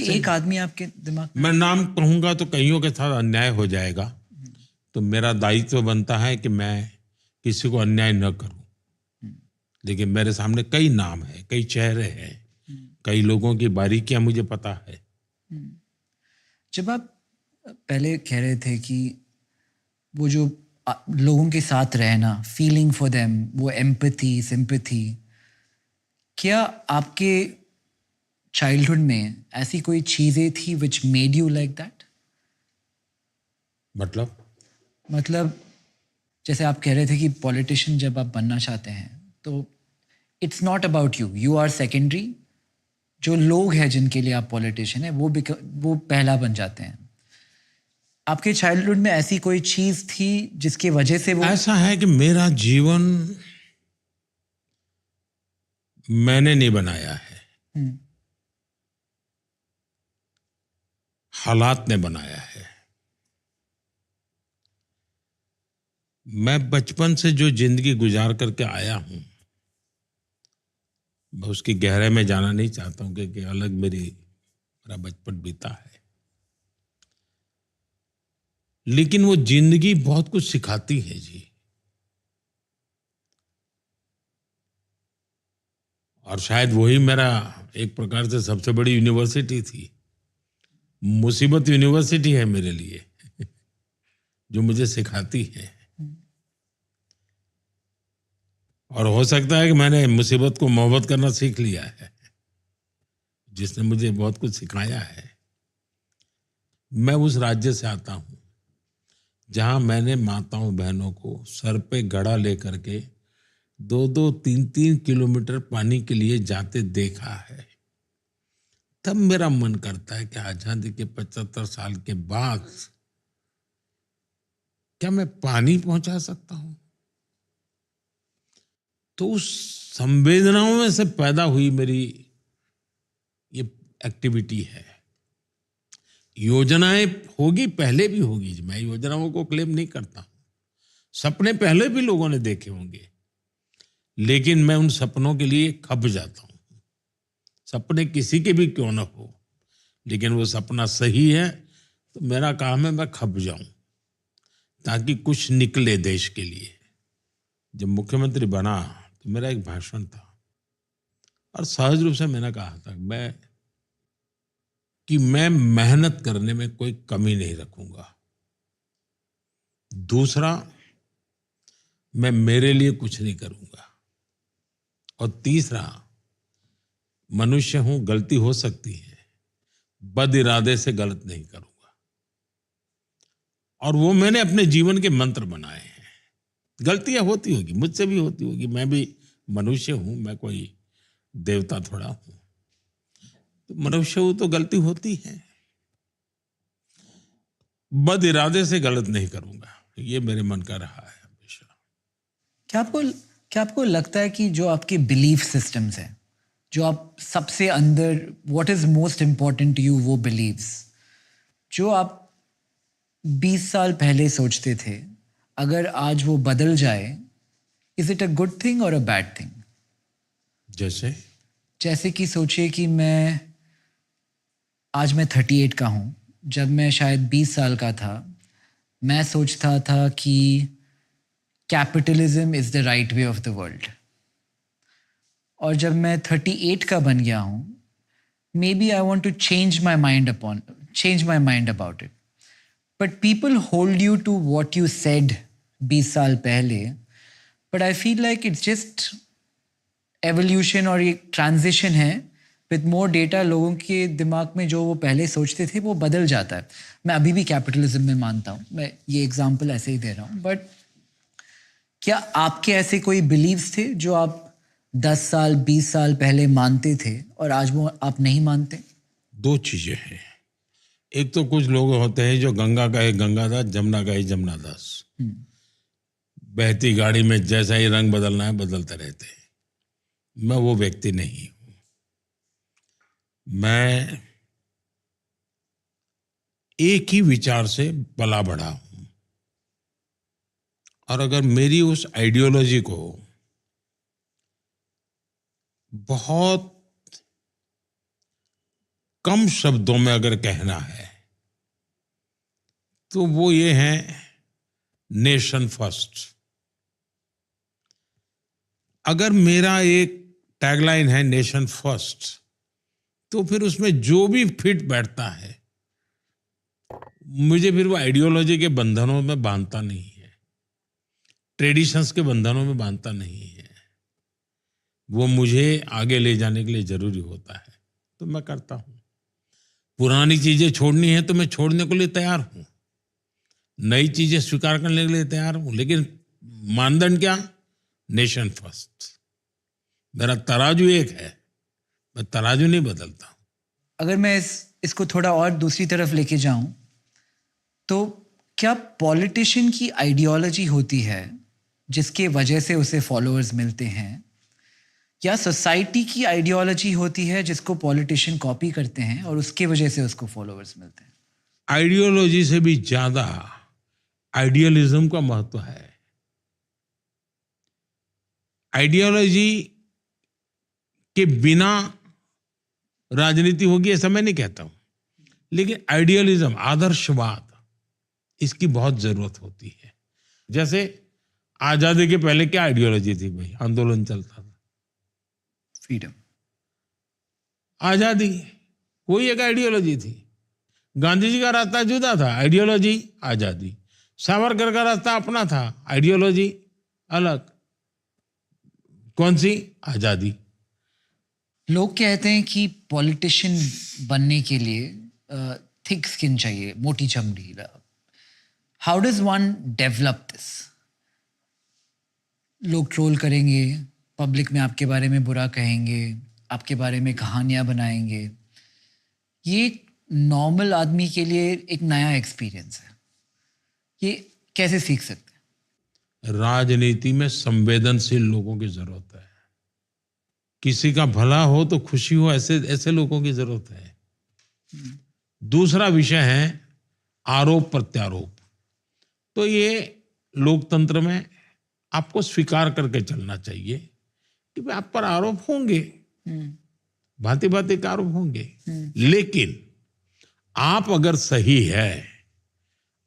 एक आदमी आपके दिमाग में? मैं नाम कहूंगा तो कईयों के साथ अन्याय हो जाएगा, तो मेरा दायित्व बनता है कि मैं किसी को अन्याय न करूं। लेकिन मेरे सामने कई नाम है, कई चेहरे हैं, कई लोगों की बारीकियां मुझे पता है। जब आप पहले कह रहे थे कि वो जो लोगों के साथ रहना, फीलिंग फॉर देम, वो एम्पैथी, सिंपैथी, क्या आपके चाइल्डहुड में ऐसी कोई चीज़ें थी which made you like that? मतलब जैसे आप कह रहे थे कि पॉलिटिशियन जब आप बनना चाहते हैं तो it's not about you, you are secondary. जो लोग हैं जिनके लिए आप पॉलिटिशियन हैं वो पहला बन जाते हैं। आपके चाइल्डहुड में ऐसी कोई चीज थी जिसकी वजह से वो? ऐसा है कि मेरा जीवन मैंने नहीं बनाया है, हालात ने बनाया है। मैं बचपन से जो जिंदगी गुजार करके आया हूं, मैं उसकी गहराई में जाना नहीं चाहता हूं कि अलग मेरा बचपन बीता है। लेकिन वो जिंदगी बहुत कुछ सिखाती है जी। और शायद वही मेरा एक प्रकार से सबसे बड़ी यूनिवर्सिटी थी। मुसीबत यूनिवर्सिटी है मेरे लिए, जो मुझे सिखाती है। और हो सकता है कि मैंने मुसीबत को मोहब्बत करना सीख लिया है, जिसने मुझे बहुत कुछ सिखाया है। मैं उस राज्य से आता हूं जहां मैंने माताओं बहनों को सर पे घड़ा लेकर के 2-2, 3-3 किलोमीटर पानी के लिए जाते देखा है। तब मेरा मन करता है कि आजादी के 75 साल के बाद क्या मैं पानी पहुंचा सकता हूं? तो उस संवेदनाओं में से पैदा हुई मेरी ये एक्टिविटी है। योजनाएं होगी, पहले भी होगी, मैं योजनाओं को क्लेम नहीं करता हूं। सपने पहले भी लोगों ने देखे होंगे, लेकिन मैं उन सपनों के लिए खप जाता हूं। सपने किसी के भी क्यों ना हो, लेकिन वो सपना सही है तो मेरा काम है मैं खप जाऊं, ताकि कुछ निकले देश के लिए। जब मुख्यमंत्री बना तो मेरा एक भाषण था और सहज रूप से मैंने कहा था कि मैं मेहनत करने में कोई कमी नहीं रखूंगा। दूसरा, मैं मेरे लिए कुछ नहीं करूंगा। और तीसरा, मनुष्य हूं, गलती हो सकती है, बद इरादे से गलत नहीं करूंगा। और वो मैंने अपने जीवन के मंत्र बनाए हैं। गलतियां होती होगी, मुझसे भी होती होगी, मैं भी मनुष्य हूं, मैं कोई देवता थोड़ा हूं। तो मनुष्य हूं तो गलती होती है, बद इरादे से गलत नहीं करूंगा, ये मेरे मन का रहा है हमेशा। क्या आपको लगता है कि जो आपके बिलीफ सिस्टम्स हैं, जो आप सबसे अंदर, what is most important to you, वो बिलीव्स जो आप 20 साल पहले सोचते थे, अगर आज वो बदल जाए, is it a good thing और अ बैड थिंग? जैसे कि सोचिए कि आज मैं 38 का हूँ। जब मैं शायद 20 साल का था, मैं सोचता था कि capitalism is the right way of the world. और जब मैं 38 का बन गया हूँ, maybe I want to change my mind about it. But people hold you to what you said 20 साल पहले। But I feel like it's just evolution और एक ट्रांजिशन है। विद मोर डेटा, लोगों के दिमाग में जो वो पहले सोचते थे वो बदल जाता है। मैं अभी भी कैपिटलिज्म में मानता हूँ, मैं ये एग्जांपल ऐसे ही दे रहा हूँ। बट क्या आपके ऐसे कोई बिलीव्स थे जो आप 10 साल 20 साल पहले मानते थे और आज वो आप नहीं मानते? दो चीजें हैं। एक तो कुछ लोग होते हैं जो गंगा का है गंगादास, जमुना का है जमुनादास। बहती गाड़ी में जैसा ही रंग बदलना है बदलते रहते हैं। मैं वो व्यक्ति नहीं हूं। मैं एक ही विचार से पला बढ़ा हूं, और अगर मेरी उस आइडियोलॉजी को बहुत कम शब्दों में अगर कहना है तो वो ये है, नेशन फर्स्ट। अगर मेरा एक टैगलाइन है नेशन फर्स्ट, तो फिर उसमें जो भी फिट बैठता है, मुझे फिर वो आइडियोलॉजी के बंधनों में बांधता नहीं है, ट्रेडिशंस के बंधनों में बांधता नहीं है। वो मुझे आगे ले जाने के लिए जरूरी होता है, तो मैं करता हूं। पुरानी चीजें छोड़नी है तो मैं छोड़ने के लिए तैयार हूं, नई चीजें स्वीकार करने के लिए तैयार हूं, लेकिन मानदंड क्या? Nation first. मेरा तराजू एक है, मैं तराजू नहीं बदलता। अगर मैं इसको थोड़ा और दूसरी तरफ लेके जाऊं, तो क्या पॉलिटिशियन की आइडियोलॉजी होती है जिसके वजह से उसे फॉलोअर्स मिलते हैं, या सोसाइटी की आइडियोलॉजी होती है जिसको पॉलिटिशियन कॉपी करते हैं और उसके वजह से उसको फॉलोअर्स मिलते हैं? आइडियोलॉजी से भी ज्यादा आइडियलिज्म का महत्व है। आइडियोलॉजी के बिना राजनीति होगी ऐसा मैं नहीं कहता हूं, लेकिन आइडियलिज्म, आदर्शवाद, इसकी बहुत जरूरत होती है। जैसे आजादी के पहले क्या आइडियोलॉजी थी भाई? आंदोलन चलता था, फ्रीडम, आजादी, कोई एक आइडियोलॉजी थी। गांधी जी का रास्ता जुदा था, आइडियोलॉजी आजादी। सावरकर का रास्ता अपना था, आइडियोलॉजी अलग। कौन सी? आजादी। लोग कहते हैं कि पॉलिटिशियन बनने के लिए थिक स्किन चाहिए, मोटी चमड़ी। How does one develop this? लोग ट्रोल करेंगे, पब्लिक में आपके बारे में बुरा कहेंगे, आपके बारे में कहानियां बनाएंगे। ये नॉर्मल आदमी के लिए एक नया एक्सपीरियंस है, ये कैसे सीख सकते हैं? राजनीति में संवेदनशील लोगों की जरूरत है। किसी का भला हो तो खुशी हो, ऐसे ऐसे लोगों की जरूरत है। दूसरा विषय है आरोप प्रत्यारोप। तो ये लोकतंत्र में आपको स्वीकार करके चलना चाहिए कि भाई आप पर आरोप होंगे, भांति भांति के आरोप होंगे, लेकिन आप अगर सही है,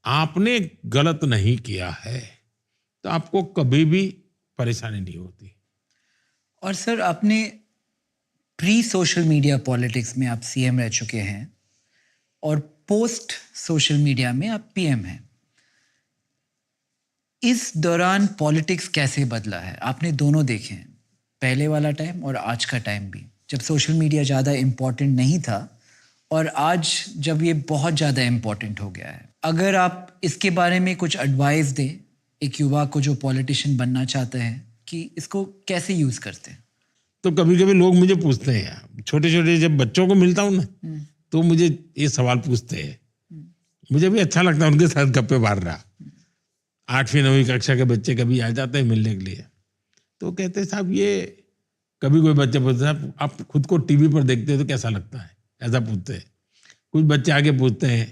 आपने गलत नहीं किया है, तो आपको कभी भी परेशानी नहीं होती। और सर, आपने प्री सोशल मीडिया पॉलिटिक्स में आप सीएम रह चुके हैं और पोस्ट सोशल मीडिया में आप पीएम हैं। इस दौरान पॉलिटिक्स कैसे बदला है? आपने दोनों देखे हैं, पहले वाला टाइम और आज का टाइम भी, जब सोशल मीडिया ज़्यादा इम्पोर्टेंट नहीं था और आज जब ये बहुत ज़्यादा इम्पोर्टेंट हो गया है। अगर आप इसके बारे में कुछ एडवाइस दें एक युवा को जो पॉलिटिशियन बनना चाहते हैं, कि इसको कैसे यूज़ करते हैं? तो कभी कभी लोग मुझे पूछते हैं, छोटे छोटे जब बच्चों को मिलता हूं ना, तो मुझे ये सवाल पूछते हैं। मुझे भी अच्छा लगता है उनके साथ गप्पे मार रहा। 8वीं 9वीं कक्षा के बच्चे कभी आ जाते हैं मिलने के लिए, तो कहते हैं साहब ये, कभी कोई बच्चे पूछते हैं आप खुद को टीवी पर देखते हो तो कैसा लगता है, ऐसा पूछते हैं। कुछ बच्चे आगे पूछते हैं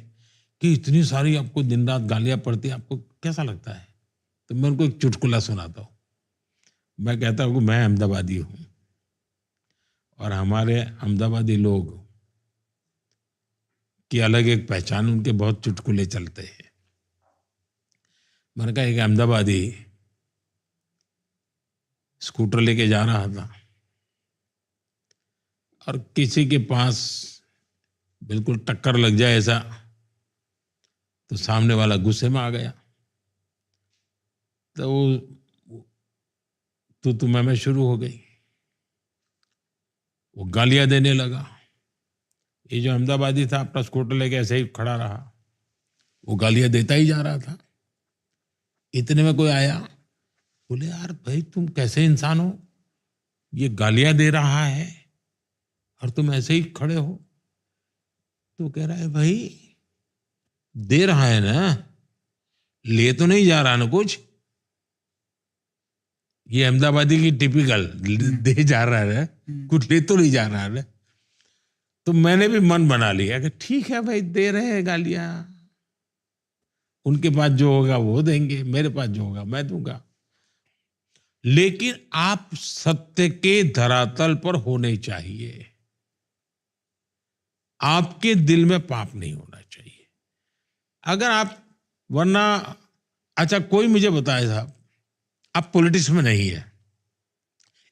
कि इतनी सारी आपको दिन रात गालियां पड़ती है, आपको कैसा लगता है? तो मैं उनको एक चुटकुला सुनाता हूँ। मैं कहता हूँ कि मैं अहमदाबादी हूँ और हमारे अहमदाबादी लोग की अलग एक पहचान, उनके बहुत चुटकुले चलते हैं। मैंने कहा एक अहमदाबादी स्कूटर लेके जा रहा था और किसी के पास बिल्कुल टक्कर लग जाए ऐसा, तो सामने वाला गुस्से में आ गया, तो वो तू मैं शुरू हो गई। वो गालियां देने लगा। ये जो अहमदाबादी था अपना स्कूटर लेके ऐसे ही खड़ा रहा, वो गालियां देता ही जा रहा था। इतने में कोई आया, बोले यार भाई तुम कैसे इंसान हो, ये गालियां दे रहा है और तुम ऐसे ही खड़े हो। तो कह रहा है भाई दे रहा है ना, ले तो नहीं जा रहा ना कुछ। ये अहमदाबादी की टिपिकल, दे जा रहा है, कुछ ले तो नहीं जा रहा है। तो मैंने भी मन बना लिया कि ठीक है भाई, दे रहे हैं गालियां, उनके पास जो होगा वो देंगे, मेरे पास जो होगा मैं दूंगा। लेकिन आप सत्य के धरातल पर होने चाहिए। आपके दिल में पाप नहीं होना चाहिए। अगर आप, वरना, अच्छा कोई मुझे बताए साहब, आप पॉलिटिक्स में नहीं है,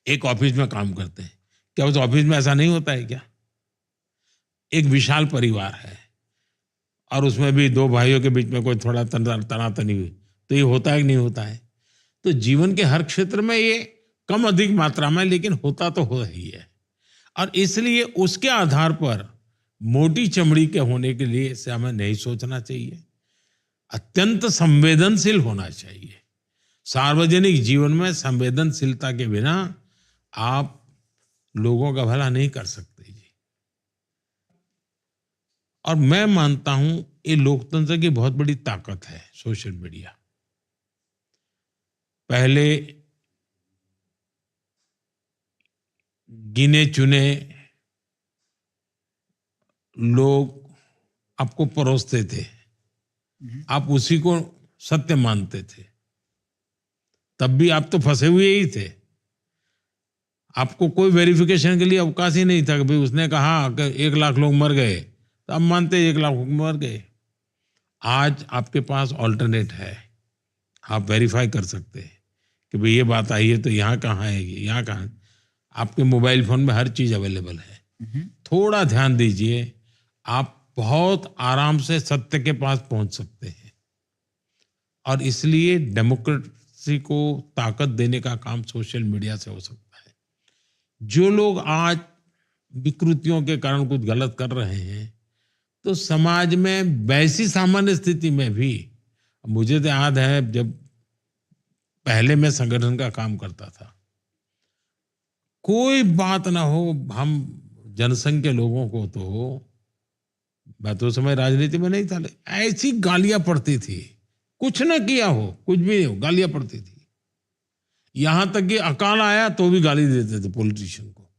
एक ऑफिस में काम करते हैं, क्या उस ऑफिस में ऐसा नहीं होता है क्या? एक विशाल परिवार है और उसमें भी दो भाइयों के बीच में कोई थोड़ा तनातनी हुई तो ये होता है कि नहीं होता है? तो जीवन के हर क्षेत्र में ये कम अधिक मात्रा में, लेकिन होता तो हो ही है। और इसलिए उसके आधार पर मोटी चमड़ी के होने के लिए इसे हमें नहीं सोचना चाहिए, अत्यंत संवेदनशील होना चाहिए। सार्वजनिक जीवन में संवेदनशीलता के बिना आप लोगों का भला नहीं कर सकते जी। और मैं मानता हूं ये लोकतंत्र की बहुत बड़ी ताकत है सोशल मीडिया। पहले गिने चुने लोग आपको परोसते थे, आप उसी को सत्य मानते थे, तब भी आप तो फंसे हुए ही थे। आपको कोई वेरिफिकेशन के लिए अवकाश ही नहीं था कि भाई उसने कहा कि 1 लाख लोग मर गए तो आप मानते 1 लाख लोग मर गए। आज आपके पास ऑल्टरनेट है, आप वेरीफाई कर सकते हैं कि भाई ये बात आई है तो यहाँ कहाँ है, यहाँ कहाँ है। आपके मोबाइल फोन में हर चीज अवेलेबल है। थोड़ा ध्यान दीजिए, आप बहुत आराम से सत्य के पास पहुंच सकते हैं। और इसलिए डेमोक्रेसी को ताकत देने का काम सोशल मीडिया से हो सकता है। जो लोग आज विकृतियों के कारण कुछ गलत कर रहे हैं, तो समाज में वैसी सामान्य स्थिति में भी, मुझे तो याद है जब पहले मैं संगठन का काम करता था, कोई बात ना हो, हम जनसंघ के लोगों को, तो मैं तो उस समय राजनीति में नहीं था, ऐसी गालियां पड़ती थी, कुछ ना किया हो, कुछ भी नहीं हो, गालियां पड़ती थी। यहां तक कि अकाल आया तो भी गाली देते थे पॉलिटिशियन को।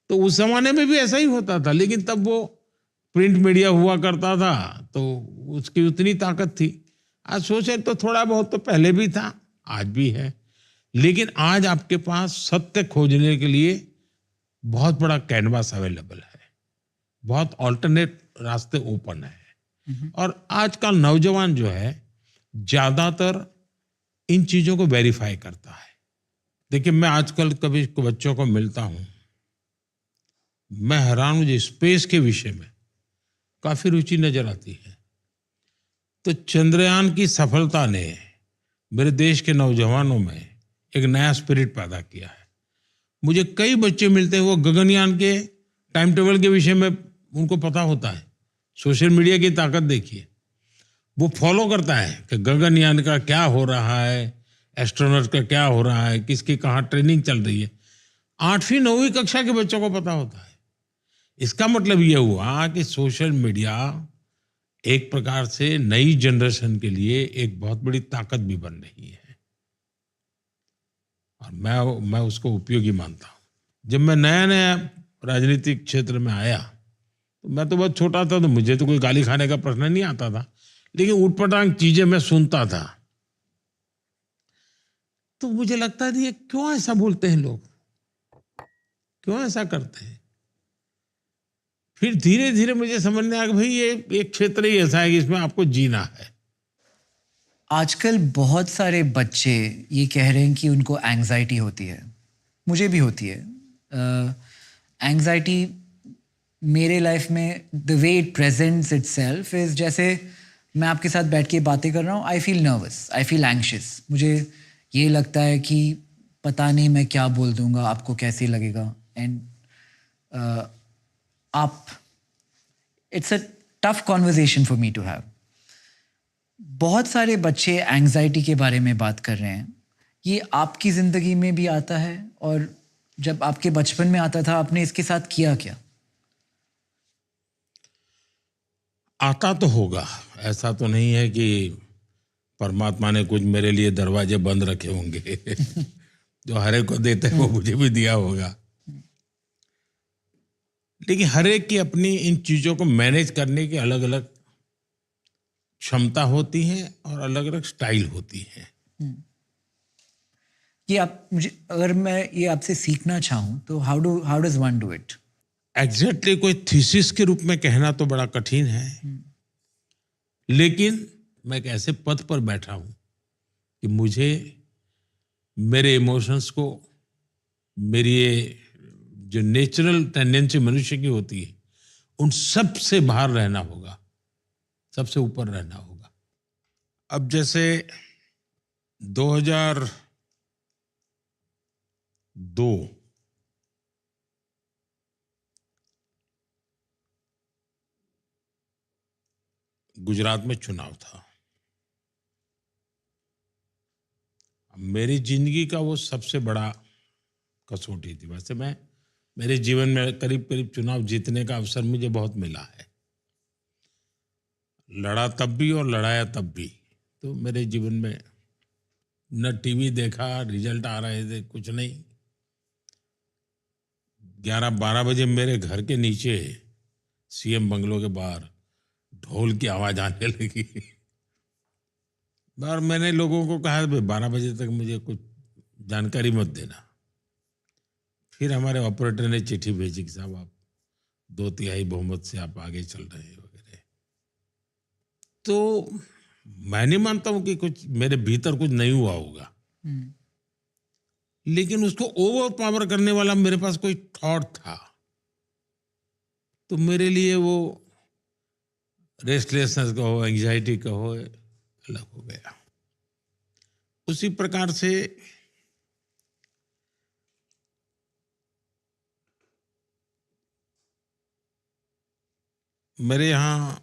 तो उस जमाने में भी ऐसा ही होता था, लेकिन तब वो प्रिंट मीडिया हुआ करता था तो उसकी उतनी ताकत थी। आज सोचे तो थोड़ा बहुत तो पहले भी था, आज भी है, लेकिन आज आपके पास सत्य खोजने के लिए बहुत बड़ा कैनवास अवेलेबल है, बहुत ऑल्टरनेट रास्ते ओपन है। और आज का नौजवान जो है ज्यादातर इन चीजों को वेरीफाई करता है। देखिए, मैं आजकल कभी बच्चों को मिलता हूं, मैं हैरान हूं, जो स्पेस के विषय में काफी रुचि नजर आती है। तो चंद्रयान की सफलता ने मेरे देश के नौजवानों में एक नया स्पिरिट पैदा किया है। मुझे कई बच्चे मिलते हैं, वो गगनयान के टाइम टेबल के विषय में उनको पता होता है। सोशल मीडिया की ताकत देखिए, वो फॉलो करता है कि गगनयान का क्या हो रहा है, एस्ट्रोनॉट का क्या हो रहा है, किसकी कहाँ ट्रेनिंग चल रही है। 8वीं 9वीं कक्षा के बच्चों को पता होता है। इसका मतलब ये हुआ कि सोशल मीडिया एक प्रकार से नई जनरेशन के लिए एक बहुत बड़ी ताकत भी बन रही है, और मैं उसको उपयोगी मानता हूं। जब मैं नया नया राजनीतिक क्षेत्र में आया तो मैं तो बहुत छोटा था, तो मुझे तो कोई गाली खाने का प्रश्न नहीं आता था, लेकिन उटपटांग चीजें मैं सुनता था। तो मुझे लगता था ये क्यों ऐसा बोलते हैं लोग, क्यों ऐसा करते हैं। फिर धीरे धीरे मुझे समझ में आया कि भाई ये एक क्षेत्र ही ऐसा है कि इसमें आपको जीना है। आजकल बहुत सारे बच्चे ये कह रहे हैं कि उनको एंग्जाइटी होती है, मुझे भी होती है। एंग्जाइटी मेरे लाइफ में the way it presents itself is, जैसे मैं आपके साथ बैठ के बातें कर रहा हूँ, I feel nervous, I feel anxious. मुझे ये लगता है कि पता नहीं मैं क्या बोल दूंगा, आपको कैसे लगेगा। And it's a tough conversation for me to have. बहुत सारे बच्चे एंग्जाइटी के बारे में बात कर रहे हैं। ये आपकी ज़िंदगी में भी आता है, और जब आपके बचपन में आता था आपने इसके साथ किया क्या? आता तो होगा, ऐसा तो नहीं है कि परमात्मा ने कुछ मेरे लिए दरवाजे बंद रखे होंगे जो हर एक को देते हैं वो मुझे भी दिया होगा। लेकिन हर एक की अपनी इन चीजों को मैनेज करने की अलग अलग क्षमता होती है और अलग अलग स्टाइल होती है। ये आप मुझे, अगर मैं ये आपसे सीखना चाहूँ तो how does one do it? Exactly कोई थीसिस के रूप में कहना तो बड़ा कठिन है, लेकिन मैं एक ऐसे पद पर बैठा हूं कि मुझे मेरे इमोशंस को, मेरी ये जो नेचुरल टेंडेंसी मनुष्य की होती है, उन सब से बाहर रहना होगा, सबसे ऊपर रहना होगा। अब जैसे 2002 गुजरात में चुनाव था। मेरी जिंदगी का वो सबसे बड़ा कसौटी थी। वैसे मैं, मेरे जीवन में करीब करीब चुनाव जीतने का अवसर मुझे बहुत मिला है, लड़ा तब भी और लड़ाया तब भी। तो मेरे जीवन में न टीवी देखा, रिजल्ट आ रहे थे, कुछ नहीं। 11-12 बजे मेरे घर के नीचे सीएम बंगलो के बाहर ढोल की आवाज आने लगी और मैंने लोगों को कहा, भाई 12 बजे तक मुझे कुछ जानकारी मत देना। फिर हमारे ऑपरेटर ने चिट्ठी भेजी कि साहब आप 2/3 बहुमत से आप आगे चल रहे हैं वगैरह। तो मैं नहीं मानता हूं कि कुछ मेरे भीतर कुछ नहीं हुआ होगा, लेकिन उसको ओवर पावर करने वाला मेरे पास कोई थॉट था। तो मेरे लिए वो रेस्टलेसनेस कहो, एंग्जाइटी कहो, अलग हो गया। उसी प्रकार से मेरे यहाँ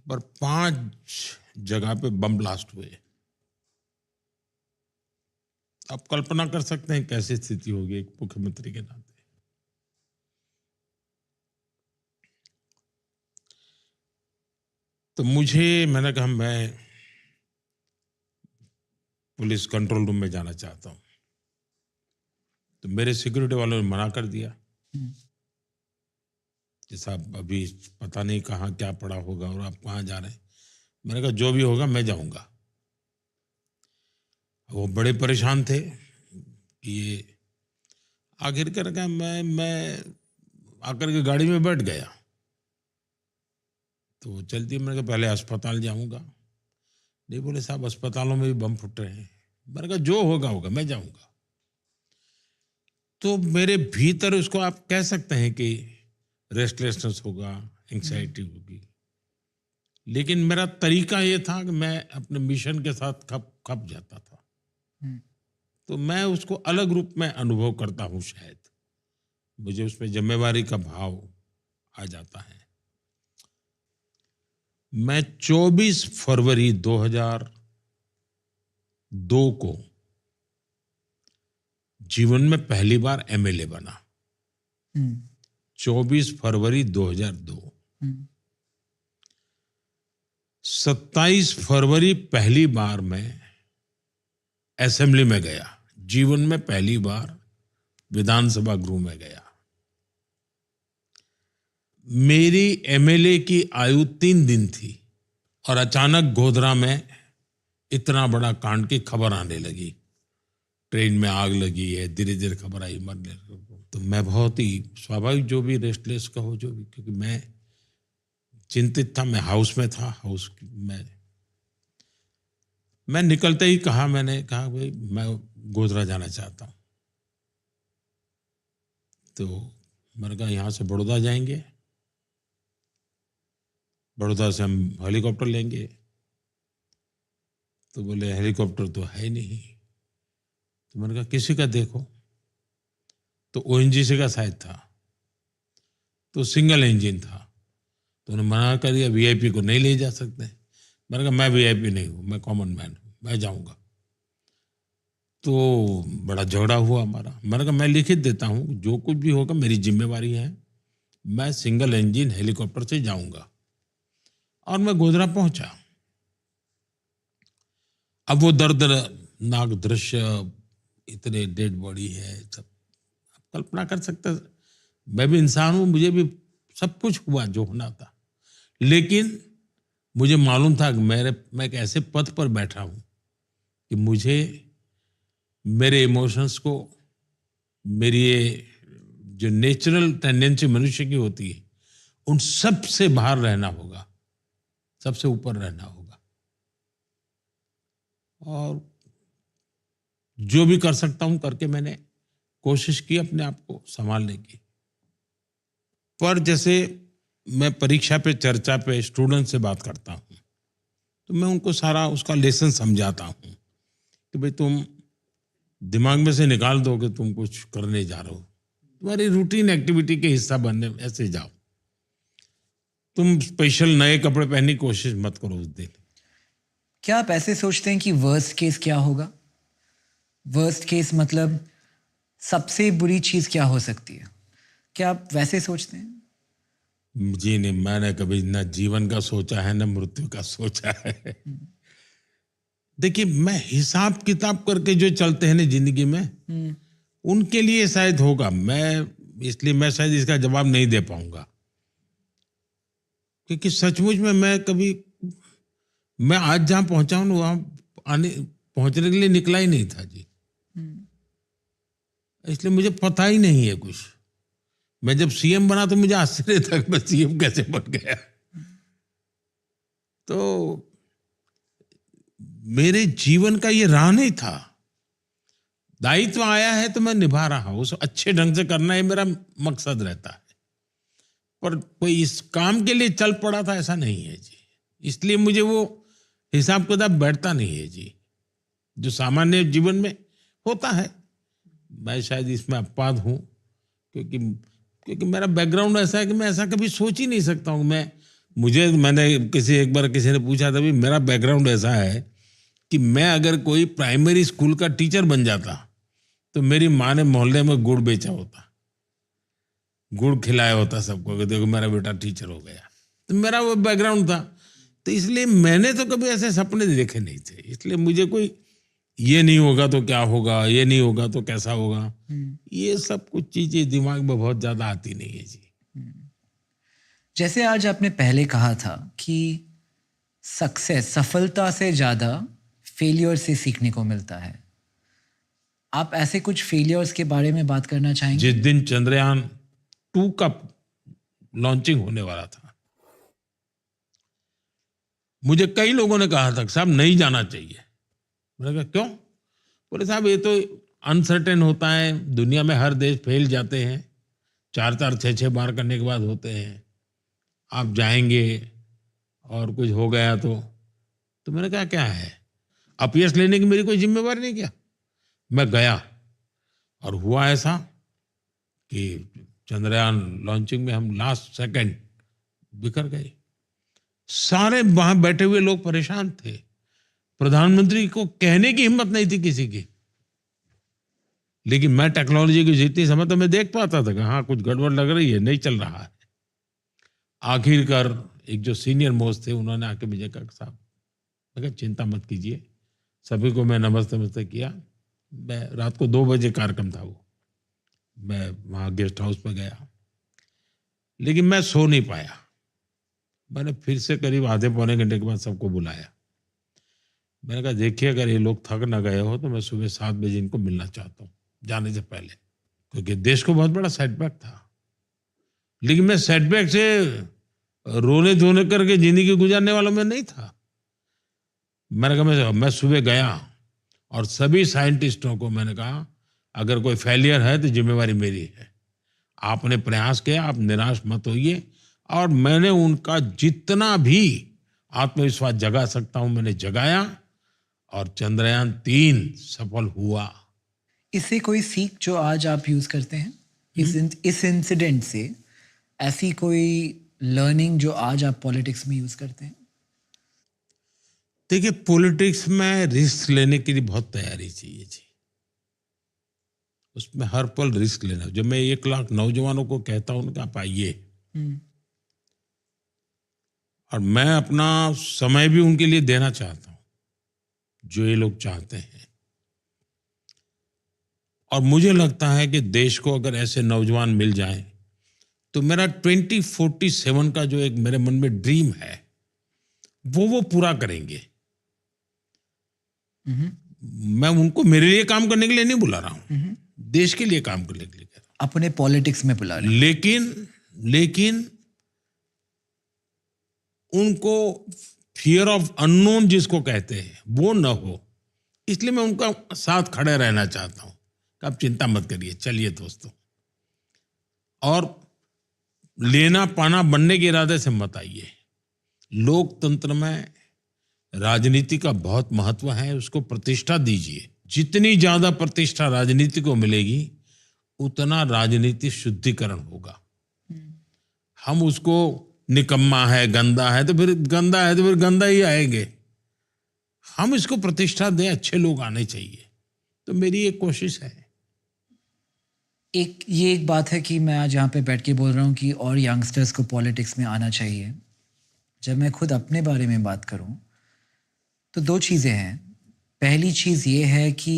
पर 5 जगह पे बम ब्लास्ट हुए। आप कल्पना कर सकते हैं कैसी स्थिति होगी एक मुख्यमंत्री के नाते। तो मैंने कहा मैं पुलिस कंट्रोल रूम में जाना चाहता हूं। तो मेरे सिक्योरिटी वालों ने मना कर दिया कि साहब अभी पता नहीं कहाँ क्या पड़ा होगा और आप कहाँ जा रहे हैं। मैंने कहा जो भी होगा मैं जाऊंगा। वो बड़े परेशान थे कि ये आखिर कर क्या। मैं आकर के गाड़ी में बैठ गया। तो वो चलती, मैंने कहा पहले अस्पताल जाऊंगा। नहीं, बोले साहब अस्पतालों में भी बम फुट रहे हैं। मैंने कहा जो होगा होगा, मैं जाऊंगा। तो मेरे भीतर उसको आप कह सकते हैं कि रेस्टलेसनेस होगा, एंग्जाइटी होगी, लेकिन मेरा तरीका ये था कि मैं अपने मिशन के साथ खप जाता था। तो मैं उसको अलग रूप में अनुभव करता हूं। शायद मुझे उसमें जिम्मेवारी का भाव आ जाता है। मैं 24 फरवरी 2002 को जीवन में पहली बार एमएलए बना। 24 फरवरी 2002। 27 फरवरी पहली बार मैं असेंबली में गया। जीवन में पहली बार विधानसभा गृह में गया। मेरी एमएलए की आयु 3 दिन थी और अचानक गोधरा में इतना बड़ा कांड की खबर आने लगी। ट्रेन में आग लगी है, धीरे धीरे खबर आई, मरने लगे। तो मैं बहुत ही स्वाभाविक, जो भी रेस्टलेस कहो, जो भी, क्योंकि मैं चिंतित था। मैं हाउस में था, हाउस में मैं निकलते ही कहा, मैंने कहा भाई मैं गोधरा जाना चाहता हूं। तो मैंने कहा यहाँ से बड़ौदा जाएंगे, बड़ौदा से हम हेलीकॉप्टर लेंगे। तो बोले हेलीकॉप्टर तो है नहीं। तो मैंने कहा किसी का देखो। तो ओएनजीसी का शायद था, तो सिंगल इंजन था। तो उन्होंने मना कर दिया, वीआईपी को नहीं ले जा सकते। मैंने कहा मैं वीआईपी नहीं हूँ, मैं कॉमन मैन हूँ, मैं जाऊँगा। तो बड़ा झगड़ा हुआ हमारा। मैंने कहा मैं लिखित देता हूँ, जो कुछ भी होगा मेरी जिम्मेवारी है, मैं सिंगल इंजन हेलीकॉप्टर से जाऊँगा। और मैं गोधरा पहुंचा। अब वो दर्दनाक दृश्य, इतने डेड बॉडी है, सब आप कल्पना कर सकते हैं। मैं भी इंसान हूं, मुझे भी सब कुछ हुआ जो होना था, लेकिन मुझे मालूम था कि मैं एक ऐसे पद पर बैठा हूं कि मुझे मेरे इमोशंस को, मेरी ये जो नेचुरल टेंडेंसी मनुष्य की होती है, उन सब से बाहर रहना होगा, सबसे ऊपर रहना होगा। और जो भी कर सकता हूं करके मैंने कोशिश की अपने आप को संभालने की। पर जैसे मैं परीक्षा पे, चर्चा पे स्टूडेंट से बात करता हूं, तो मैं उनको सारा उसका लेसन समझाता हूं कि भाई तुम दिमाग में से निकाल दो कि तुम कुछ करने जा रहे हो, तुम्हारी रूटीन एक्टिविटी के हिस्सा बनने ऐसे जाओ। तुम स्पेशल नए कपड़े पहनने की कोशिश मत करो उस दिन। क्या आप ऐसे सोचते हैं कि वर्स्ट केस क्या होगा? वर्स्ट केस मतलब सबसे बुरी चीज क्या हो सकती है? क्या आप वैसे सोचते हैं? जी नहीं, मैंने कभी न जीवन का सोचा है न मृत्यु का सोचा है। देखिए, मैं हिसाब किताब करके जो चलते हैं ना जिंदगी में, उनके लिए शायद होगा। मैं शायद इसका जवाब नहीं दे पाऊंगा, क्योंकि सचमुच में मैं आज जहां पहुंचा हूं वहां पहुंचने के लिए निकला ही नहीं था जी। इसलिए मुझे पता ही नहीं है कुछ। मैं जब सीएम बना तो मुझे आश्चर्य था कि मैं सीएम कैसे बन गया। तो मेरे जीवन का ये राह नहीं था। दायित्व आया है तो मैं निभा रहा हूं, उसे अच्छे ढंग से करना है मेरा मकसद रहता है। पर कोई इस काम के लिए चल पड़ा था ऐसा नहीं है जी। इसलिए मुझे वो हिसाब किताब बैठता नहीं है जी, जो सामान्य जीवन में होता है। मैं शायद इसमें अपवाद हूं, क्योंकि मेरा बैकग्राउंड ऐसा है कि मैं ऐसा कभी सोच ही नहीं सकता हूं। मैंने एक बार किसी ने पूछा था, भी मेरा बैकग्राउंड ऐसा है कि मैं अगर कोई प्राइमरी स्कूल का टीचर बन जाता तो मेरी माँ ने मोहल्ले में गुड़ बेचा होता, गुड़ खिलाया होता सबको कि देखो मेरा बेटा टीचर हो गया। तो मेरा वो बैकग्राउंड था। तो इसलिए मैंने तो कभी ऐसे सपने देखे नहीं थे। इसलिए मुझे कोई ये नहीं होगा तो क्या होगा, ये नहीं होगा तो कैसा होगा, ये सब कुछ चीजें दिमाग में बहुत ज्यादा आती नहीं है जी। जैसे आज आपने पहले कहा था कि सफलता से ज्यादा फेलियर से सीखने को मिलता है। आप ऐसे कुछ फेलियर्स के बारे में बात करना चाहेंगे? जिस दिन चंद्रयान 2 का लॉन्चिंग होने वाला था, मुझे कई लोगों ने कहा था कि साहब नहीं जाना चाहिए। मैंने कहा क्यों? बोले साहब ये तो अनसर्टेन होता है, दुनिया में हर देश फेल जाते हैं, 4-4 6-6 बार करने के बाद होते हैं, आप जाएंगे और कुछ हो गया तो मैंने कहा क्या है, अपयश लेने की मेरी कोई जिम्मेवारी नहीं। क्या मैं गया और हुआ ऐसा कि चंद्रयान लॉन्चिंग में हम लास्ट सेकंड बिखर गए। सारे वहां बैठे हुए लोग परेशान थे। प्रधानमंत्री को कहने की हिम्मत नहीं थी किसी की। लेकिन मैं टेक्नोलॉजी की जितनी समझ तो मैं देख पाता था कि हाँ कुछ गड़बड़ लग रही है, नहीं चल रहा है। आखिरकार एक जो सीनियर मोस्ट थे उन्होंने आके मुझे कहा साहब, मैं कहा चिंता मत कीजिए। सभी को मैं नमस्ते किया। मैं रात को 2 बजे कार्यक्रम था वो, मैं वहाँ गेस्ट हाउस पर गया, लेकिन मैं सो नहीं पाया। मैंने फिर से करीब आधे पौने घंटे के बाद सबको बुलाया। मैंने कहा देखिए अगर ये लोग थक ना गए हो तो मैं सुबह 7 बजे इनको मिलना चाहता हूँ जाने से पहले, क्योंकि देश को बहुत बड़ा सेटबैक था। लेकिन मैं सेटबैक से रोने धोने करके जिंदगी गुजारने वालों में नहीं था। मैंने कहा मैं सुबह गया और सभी साइंटिस्टों को मैंने कहा अगर कोई फेलियर है तो जिम्मेवारी मेरी है। आपने प्रयास किया, आप निराश मत होइए। और मैंने उनका जितना भी आत्मविश्वास जगा सकता हूं मैंने जगाया और चंद्रयान 3 सफल हुआ। इससे कोई सीख जो आज आप यूज करते हैं इस इंसिडेंट से, ऐसी कोई लर्निंग जो आज आप पॉलिटिक्स में यूज करते हैं? देखिए पॉलिटिक्स में रिस्क लेने के लिए बहुत तैयारी चाहिए जी। उसमें हर पल रिस्क लेना। जब मैं 1 लाख नौजवानों को कहता हूं कि आप आइए, और मैं अपना समय भी उनके लिए देना चाहता हूं जो ये लोग चाहते हैं। और मुझे लगता है कि देश को अगर ऐसे नौजवान मिल जाएं तो मेरा 2047 का जो एक मेरे मन में ड्रीम है वो पूरा करेंगे। मैं उनको मेरे लिए काम करने के लिए नहीं बुला रहा हूं, देश के लिए काम करने के लिए कह रहा हूं। अपने पॉलिटिक्स में बुला लें। लेकिन उनको फियर ऑफ अननोन जिसको कहते हैं वो न हो, इसलिए मैं उनका साथ खड़े रहना चाहता हूं कि आप चिंता मत करिए, चलिए दोस्तों, और लेना पाना बनने के इरादे से मत आइए। लोकतंत्र में राजनीति का बहुत महत्व है, उसको प्रतिष्ठा दीजिए। जितनी ज्यादा प्रतिष्ठा राजनीति को मिलेगी उतना राजनीति शुद्धिकरण होगा। हम उसको निकम्मा है, गंदा है तो फिर गंदा ही आएंगे। हम इसको प्रतिष्ठा दें, अच्छे लोग आने चाहिए। तो मेरी एक कोशिश है। ये एक बात है कि मैं आज यहाँ पे बैठ के बोल रहा हूँ कि और यंगस्टर्स को पॉलिटिक्स में आना चाहिए। जब मैं खुद अपने बारे में बात करूँ तो दो चीज़ें हैं। पहली चीज़ ये है कि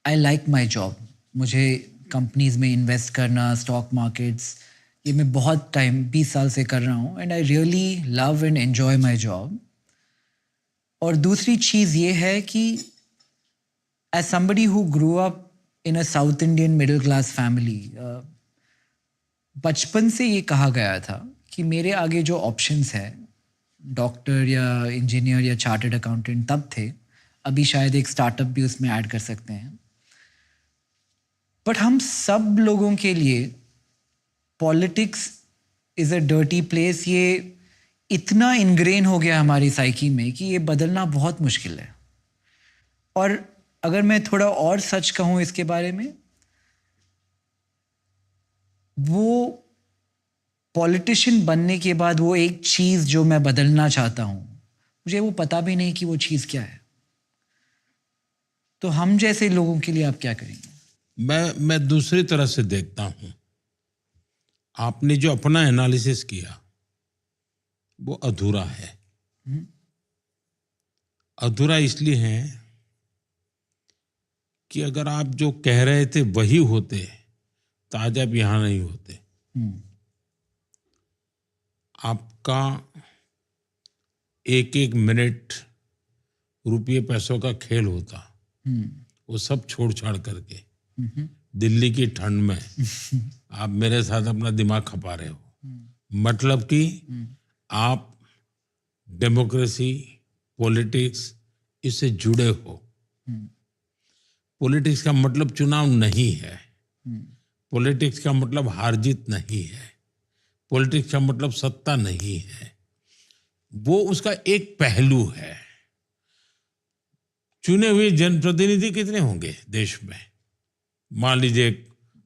आई लाइक माई जॉब। मुझे कंपनीज में इन्वेस्ट करना, स्टॉक मार्केट्स, ये मैं बहुत टाइम 20 साल से कर रहा हूँ and I really love and enjoy my job. और दूसरी चीज़ ये है कि as somebody who grew up in a South Indian middle class family, बचपन से ये कहा गया था कि मेरे आगे जो ऑप्शंस है, डॉक्टर या इंजीनियर या चार्टर्ड अकाउंटेंट तब थे, अभी शायद एक स्टार्टअप भी उसमें ऐड कर सकते हैं। बट हम सब लोगों के लिए politics is a dirty place. ये इतना इनग्रेन हो गया हमारी साइकी में कि ये बदलना बहुत मुश्किल है। और अगर मैं थोड़ा और सच कहूँ इसके बारे में, वो पॉलिटिशियन बनने के बाद वो एक चीज़ जो मैं बदलना चाहता हूँ, मुझे वो पता भी नहीं कि वो चीज़ क्या है। तो हम जैसे लोगों के लिए आप क्या करेंगे? मैं दूसरी तरह से देखता हूं। आपने जो अपना एनालिसिस किया वो अधूरा है। अधूरा इसलिए है कि अगर आप जो कह रहे थे वही होते तो आज आप यहां नहीं होते। आपका एक एक मिनट रुपये पैसों का खेल होता। वो सब छोड़ छाड़ करके दिल्ली की ठंड में आप मेरे साथ अपना दिमाग खपा रहे हो। मतलब कि आप डेमोक्रेसी, पॉलिटिक्स, इससे जुड़े हो। पॉलिटिक्स का मतलब चुनाव नहीं है। पॉलिटिक्स का मतलब हार जीत नहीं है। पॉलिटिक्स का मतलब सत्ता नहीं है। वो उसका एक पहलू है। चुने हुए जनप्रतिनिधि कितने होंगे देश में? मान लीजिए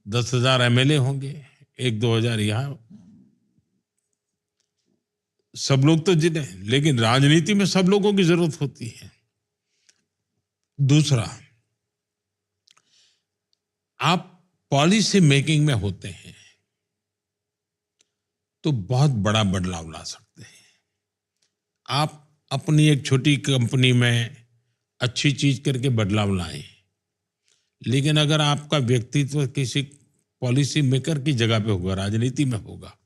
10,000 एमएलए होंगे, 1-2 हजार यहाँ, सब लोग तो जिने, लेकिन राजनीति में सब लोगों की जरूरत होती है। दूसरा, आप पॉलिसी मेकिंग में होते हैं तो बहुत बड़ा बदलाव ला सकते हैं। आप अपनी एक छोटी कंपनी में अच्छी चीज करके बदलाव लाएं, लेकिन अगर आपका व्यक्तित्व किसी पॉलिसी मेकर की जगह पे होगा, राजनीति में होगा,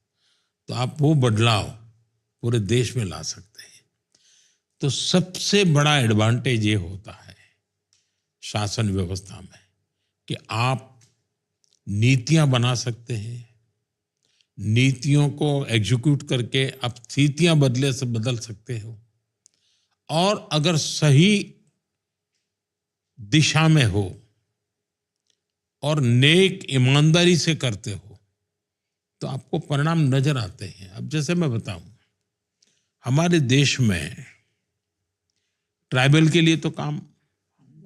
तो आप वो बदलाव पूरे देश में ला सकते हैं। तो सबसे बड़ा एडवांटेज ये होता है शासन व्यवस्था में कि आप नीतियां बना सकते हैं। नीतियों को एग्जीक्यूट करके आप स्थितियां बदल सकते हो। और अगर सही दिशा में हो और नेक ईमानदारी से करते हो तो आपको परिणाम नजर आते हैं। अब जैसे मैं बताऊं, हमारे देश में ट्राइबल के लिए तो काम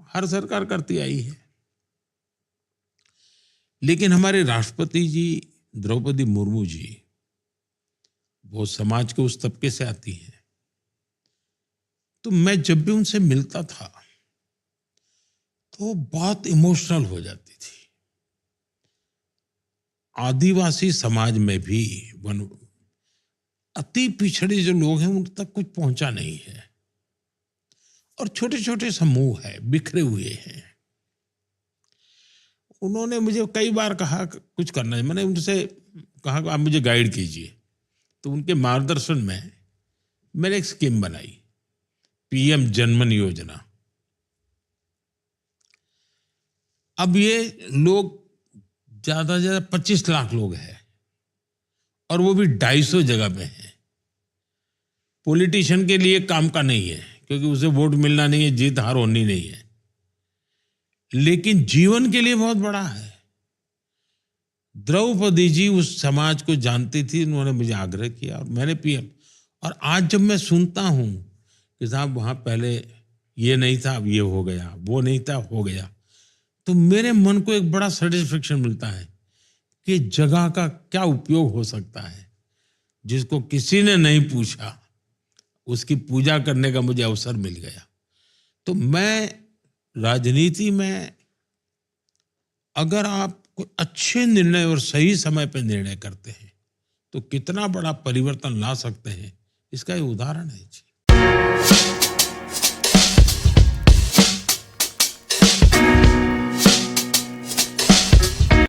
हर सरकार करती आई है, लेकिन हमारे राष्ट्रपति जी द्रौपदी मुर्मू जी वो समाज के उस तबके से आती हैं। तो मैं जब भी उनसे मिलता था तो बहुत इमोशनल हो जाती थी। आदिवासी समाज में भी अति पिछड़े जो लोग हैं उन तक कुछ पहुंचा नहीं है, और छोटे छोटे समूह है, बिखरे हुए हैं। उन्होंने मुझे कई बार कहा कुछ करना है। मैंने उनसे कहा आप मुझे गाइड कीजिए। तो उनके मार्गदर्शन में मैंने एक स्कीम बनाई, पीएम जनमन योजना। अब ये लोग ज्यादा से ज्यादा 25 लाख लोग हैं और वो भी 250 जगह पे हैं। पॉलिटिशियन के लिए काम का नहीं है, क्योंकि उसे वोट मिलना नहीं है, जीत हार होनी नहीं है, लेकिन जीवन के लिए बहुत बड़ा है। द्रौपदी जी उस समाज को जानती थी, उन्होंने मुझे आग्रह किया और मैंने पीएम। और आज जब मैं सुनता हूं कि साहब वहां पहले ये नहीं था, अब ये हो गया, वो नहीं था, हो गया, तो मेरे मन को एक बड़ा सेटिस्फेक्शन मिलता है कि जगह का क्या उपयोग हो सकता है। जिसको किसी ने नहीं पूछा उसकी पूजा करने का मुझे अवसर मिल गया। तो मैं राजनीति में अगर आप कोई अच्छे निर्णय और सही समय पर निर्णय करते हैं तो कितना बड़ा परिवर्तन ला सकते हैं, इसका ये उदाहरण है जी।